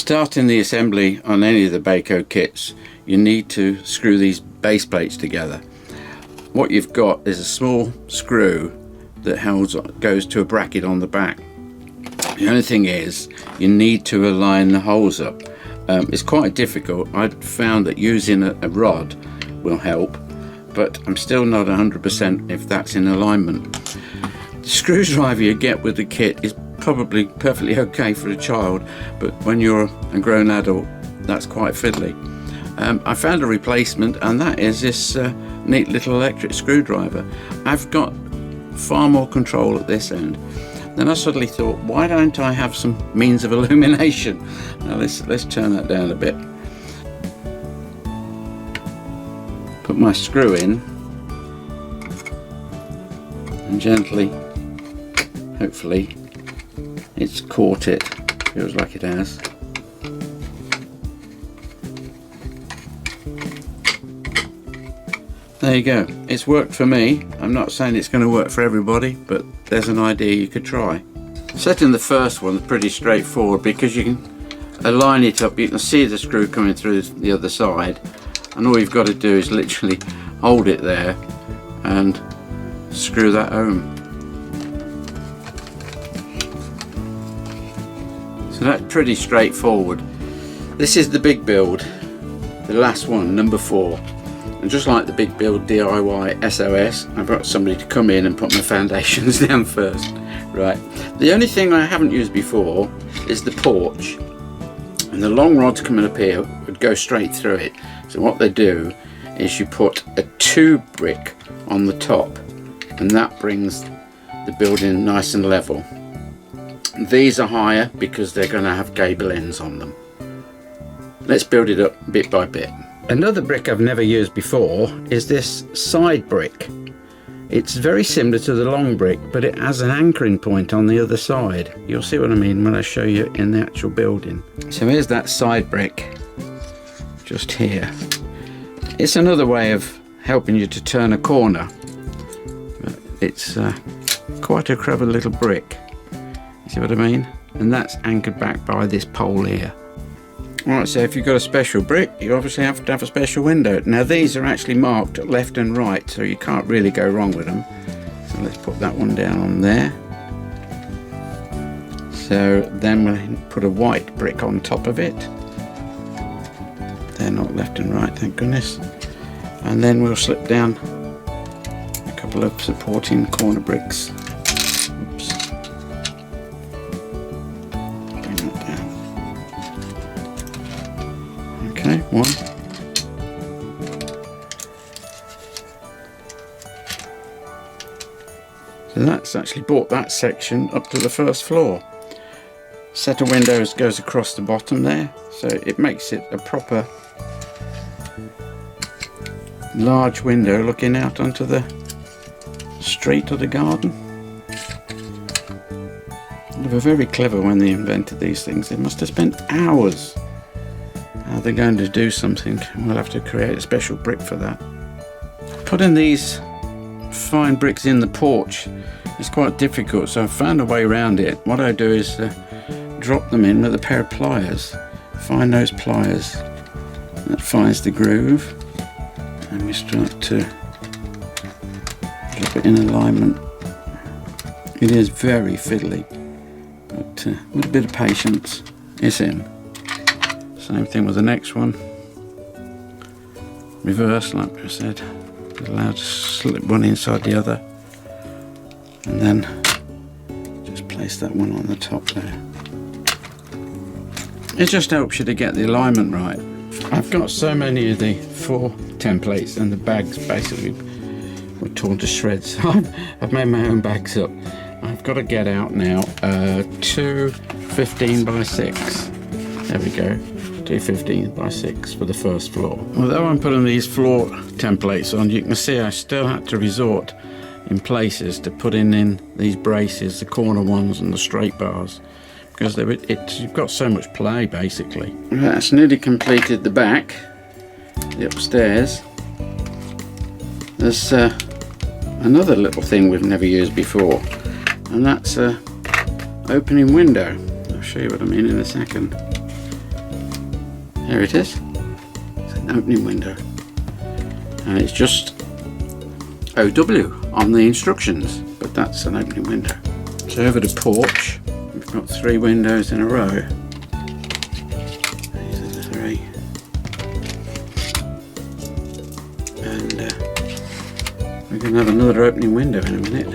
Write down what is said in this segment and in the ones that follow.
Starting the assembly on any of the Bayko kits, you need to screw these base plates together. What you've got is a small screw that goes to a bracket on the back. The only thing is, you need to align the holes up. It's quite difficult. I found that using a rod will help, but I'm still not 100% if that's in alignment. The screwdriver you get with the kit is probably perfectly okay for a child, but when you're a grown adult, that's quite fiddly. I found a replacement, and that is this neat little electric screwdriver. I've got far more control at this end. Then I suddenly thought, why don't I have some means of illumination? Now let's turn that down a bit. Put my screw in and gently, hopefully it's caught it. Feels like it has. There you go. It's worked for me. I'm not saying it's going to work for everybody, but there's an idea you could try. Setting the first one is pretty straightforward because you can align it up. You can see the screw coming through the other side, and all you've got to do is literally hold it there and screw that home. So that's pretty straightforward. This is the Big Build, the last one, number 4. And just like the Big Build DIY SOS, I've got somebody to come in and put my foundations down first. Right, the only thing I haven't used before is the porch. And the long rods coming up here would go straight through it. So what they do is you put a 2 brick on the top, and that brings the building nice and level. These are higher because they're going to have gable ends on them. Let's build it up bit by bit. Another brick I've never used before is this side brick. It's very similar to the long brick, but it has an anchoring point on the other side. You'll see what I mean when I show you in the actual building. So here's that side brick, just here. It's another way of helping you to turn a corner. But it's quite a clever little brick. You see what I mean? And that's anchored back by this pole here. Alright, so if you've got a special brick, you obviously have to have a special window. Now these are actually marked left and right, so you can't really go wrong with them. So let's put that one down on there. So then we'll put a white brick on top of it. They're not left and right, thank goodness. And then we'll slip down a couple of supporting corner bricks. Oops. Bring that down. Okay, one. So that's actually brought that section up to the first floor. Set of windows goes across the bottom there, so it makes it a proper large window looking out onto the street or the garden. They were very clever when they invented these things. They must have spent hours. How they're going to do something, we'll have to create a special brick for that. Putting these fine bricks in the porch is quite difficult, so I've found a way around it. What I do is drop them in with a pair of pliers. Find those pliers, that finds the groove, and we start to drop it in alignment. It is very fiddly, but with a bit of patience, it's in. Same thing with the next one. Reverse, like I said, allowed to slip one inside the other, and then just place that one on the top there. It just helps you to get the alignment right. I've got so many of the 4 templates, and the bags basically were torn to shreds. I've made my own bags up. I've got to get out now 2 15 by 6. There we go. 2 15 by 6 for the first floor. Although I'm putting these floor templates on, you can see I still had to resort in places to putting in these braces, the corner ones and the straight bars, because you've got so much play basically. That's nearly completed the back, the upstairs. There's another little thing we've never used before, and that's an opening window. I'll show you what I mean in a second. There it is. It's an opening window. And it's just OW on the instructions, but that's an opening window. So over the porch, we've got 3 windows in a row. These are the 3. And we're going to have another opening window in a minute.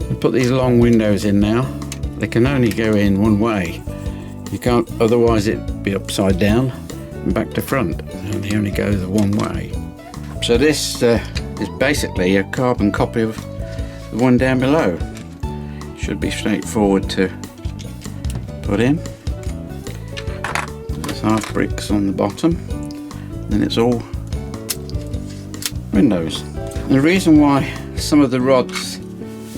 We'll put these long windows in now. They can only go in one way. You can't, otherwise it'd be upside down and back to front. And they only go the one way. So this is basically a carbon copy of the one down below. Should be straightforward to put in. There's half bricks on the bottom, then it's all windows. The reason why some of the rods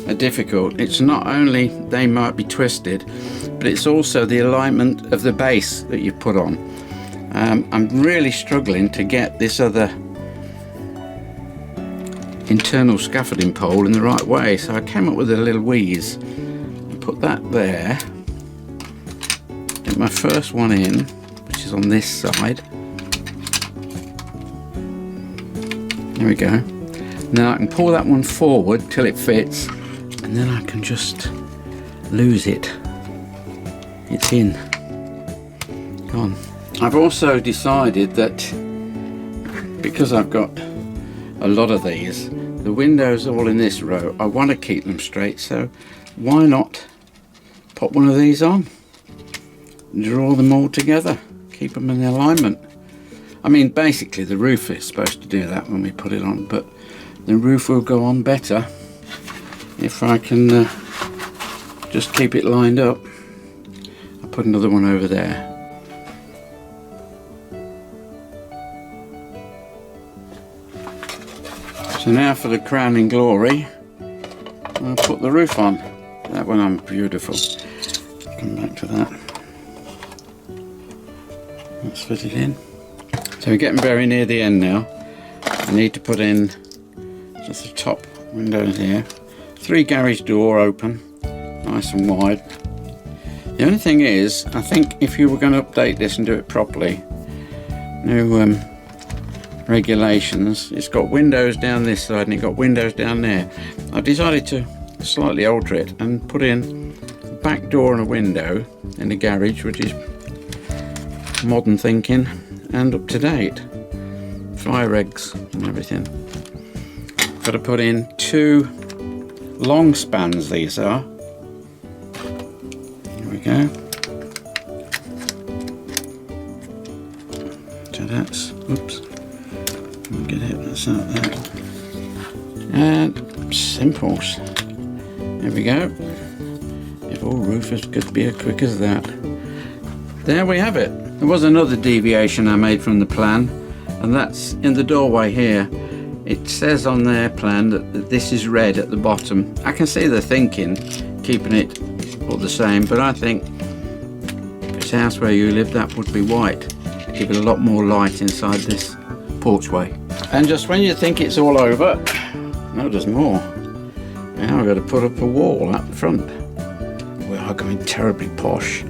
are difficult, it's not only they might be twisted, but it's also the alignment of the base that you put on. I'm really struggling to get this other internal scaffolding pole in the right way, so I came up with a little wheeze and put that there. Get my first one in, which is on this side. There we go. Now I can pull that one forward till it fits, and then I can just lose it. It's in. Gone. I've also decided that because I've got a lot of these, the windows all in this row, I want to keep them straight, so why not put one of these on, draw them all together, keep them in alignment. I mean, basically the roof is supposed to do that when we put it on, but the roof will go on better if I can just keep it lined up. I'll put another one over there. So now for the crowning glory, I'll put the roof on. That one on beautiful. Come back to that. Let's fit it in. So we're getting very near the end now. I need to put in just the top windows here. 3 garage door open, nice and wide. The only thing is, I think if you were going to update this and do it properly, new regulations, it's got windows down this side and it's got windows down there. I've decided to slightly alter it and put in a back door and a window in the garage, which is modern thinking and up to date. Fire regs and everything. Got to put in 2 long spans, these are. Here we go. So that's, oops. Get it, that's out there. And simples. There we go. If all roofers could be as quick as that. There we have it. There was another deviation I made from the plan, and that's in the doorway here. It says on their plan that this is red at the bottom. I can see the thinking, keeping it all the same, but I think if it's a house where you live, that would be white. Give it a lot more light inside this porchway. And just when you think it's all over, no, there's more. Now I've got to put up a wall up the front. We are going terribly posh.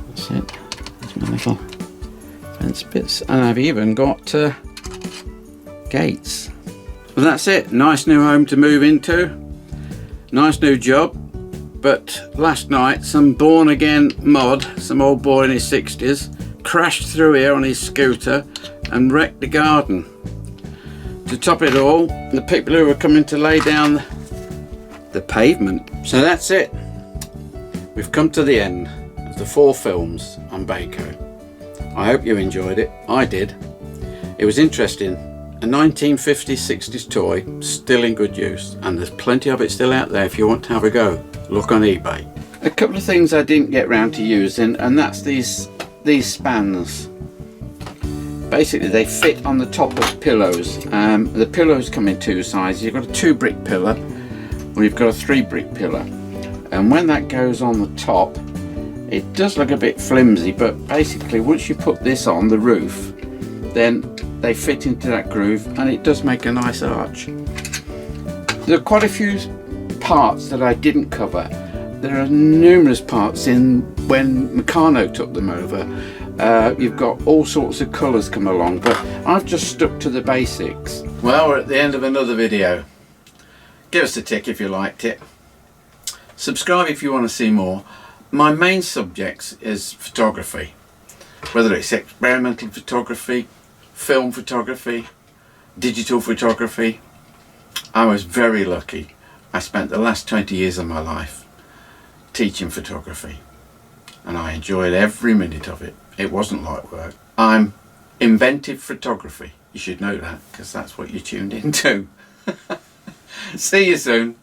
That's it. There's my little fence bits, and I've even got gates. And that's it. Nice new home to move into. Nice new job. But last night, some born again mod, some old boy in his 60s, crashed through here on his scooter and wrecked the garden. To top it all, the people who were coming to lay down the pavement. So that's it. We've come to the end of the 4 films on Bayko. I hope you enjoyed it. I did. It was interesting. A 1950s, 60s toy, still in good use, and there's plenty of it still out there if you want to have a go. Look on eBay. A couple of things I didn't get round to using, and that's these spans. Basically they fit on the top of pillows. The pillows come in 2 sizes. You've got a 2 brick pillar, or you've got a 3 brick pillar, and when that goes on the top, it does look a bit flimsy, but basically once you put this on the roof, then they fit into that groove and it does make a nice arch. There are quite a few parts that I didn't cover, there are numerous parts in when Meccano took them over. You've got all sorts of colours come along, but I've just stuck to the basics. Well, we're at the end of another video. Give us a tick if you liked it. Subscribe if you want to see more. My main subject is photography, whether it's experimental photography, film photography, digital photography. I was very lucky. I spent the last 20 years of my life teaching photography, and I enjoyed every minute of it. It wasn't like work. I'm inventive photography. You should know that, because that's what you tuned into. See you soon.